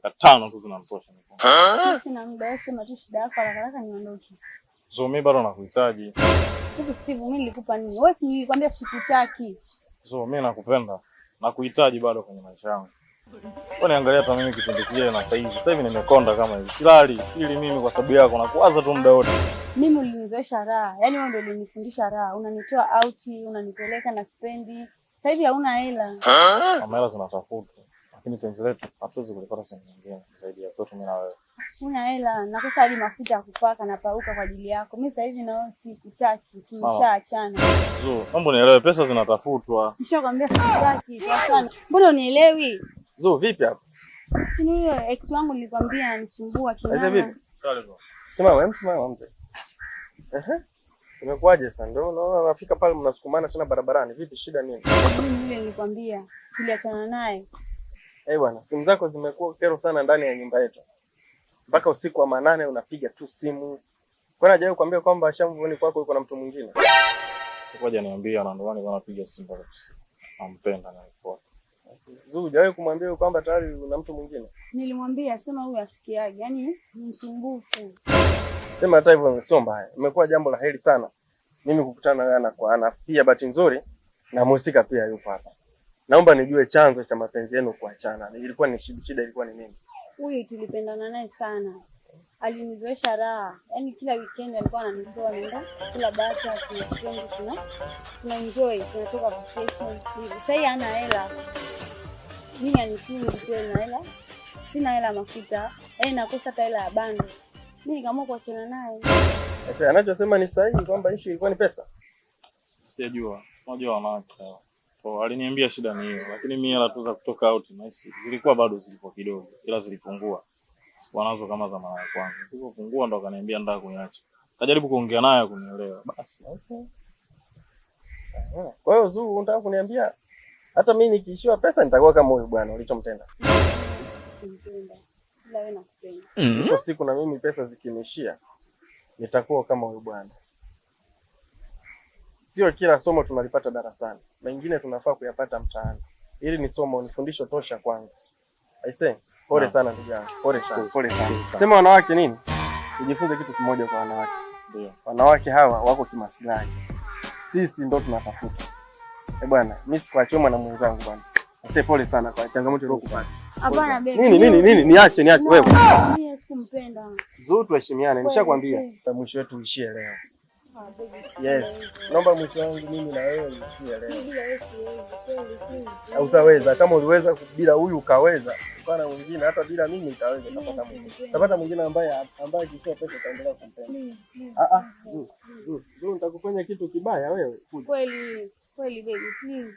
dakika 5 tu zinamtosha. Sina muda, sema tu shida yako haraka niondoke. So mimi bado nakuhitaji. Hivi Steve, mimi nilikupa nini? Wewe si nilikwambia sikutaki. So mimi nakupenda. Nakuhitaji bado kwenye maisha yangu. Wewe niangalia hata mimi kipindi kile na sasa hivi nimekonda kama hivi. Sili mimi kwa sababu yako, nakuwaza tu muda wote. Mimi ulinizoesha raha. Yaani wewe ndio ulinifundisha raha. Unanitoa out, unanipeleka na spendi. Sasa hivi hauna hela. Mama, hela zinatafutwa. Lakini penzi letu hatuwezi kulipata sehemu nyingine zaidi ya kwetu mimi na wewe. Una hela, nakosa hadi mafuta ya kupaka na pauka kwa ajili yako. Mimi sasa hivi naona sikutaki, tumeshaachana. Mambo nielewe, pesa zinatafutwa. Nishakwambia sikutaki, sana. Mbona unielewi? Vipi hapa? Si ni yule ex wangu nilikwambia ananisumbua kinana. Sasa vipi? Simama mzee. Umekuaje sasa? Ndio unaona nafika pale mnasukumana tena barabarani. Vipi, shida nini? Mimi yule nilikwambia, tuliachana naye. Bwana, simu zako zimekuwa kero sana ndani ya nyumba yetu. Mpaka usiku wa manane unapiga tu simu. Kwani hajawahi kuambia kwamba shamvuni kwako yuko na mtu mwingine? Ngoja niambie, na ndio maana napiga simu pale usiku. Nampenda na yuko. Hujawahi kumwambia kwamba tayari una mtu mwingine? Nilimwambia, sema huyu asikiaje, yaani ni msumbufu. Sema hata hivyo sio mbaya. Imekuwa jambo la heri sana mimi kukutana naye ana kwa ana. Pia bahati nzuri na mhusika pia yupo hapa. Naomba nijue chanzo cha mapenzi yenu kuachana. Ilikuwa ni shida ilikuwa ni nini? Huyu tulipendana naye sana. Alinizoesha raha. Yaani kila weekend alikuwa ananitoa nenda kula bata, tuna enjoy, tunatoka vacation. Sasa yeye hana hela. Mimi anifungi tena hela. Sina hela mafuta. Nakosa hata hela ya bando. Mimi nikaamua kuachana naye. Sasa anachosema ni sahihi kwamba issue ilikuwa ni pesa. Sijajua. Unajua wanawake. Aliniambia shida ni hiyo, lakini mimi hela tu za kutoka out nice. Zilikuwa bado zilipo kidogo, ila zilipungua. Sikuwa nazo kama za mara ya kwanza. Zilipopungua ndo akaniambia nataka kuniacha. Kajaribu kuongea naye kunielewa. Basi, okay. Kwa hiyo unataka kuniambia hata mimi nikiishiwa pesa nitakuwa kama huyu bwana ulichomtenda? Ila wewe nakupenda. Kwa siku na mimi pesa zikinishia nitakuwa kama huyu bwana. Sio kila somo tunalipata darasani. Mengine tunafaa kuyapata mtaani. Hili ni somo, ni fundisho tosha kwangu. Aisee, pole sana ndugu yangu. Pole sana. Sema wanawake nini? Ujifunze kitu kimoja kwa wanawake. Ndio. Wanawake hawa wako kimaslahi. Sisi ndo tunatafuta. Bwana, mimi sikuachoma na mwenzangu bwana. Aisee, pole sana kwa changamoto uliyopata. Hapana baby. Nini? Niache wewe. Mimi sikumpenda. Tuheshimiane. Nishakwambia mwisho wetu uishie leo. Yes. Naomba mwisho wangu mimi na wewe uishie leo. Utaweza kama uliweza bila huyu ukaweza. Kwa mwingine hata bila mimi nitaweza kupata mwingine. Utapata mwingine ambaye akitoa pesa ataendelea kumpenda. Nitakufanya kitu kibaya wewe. Kweli baby, please.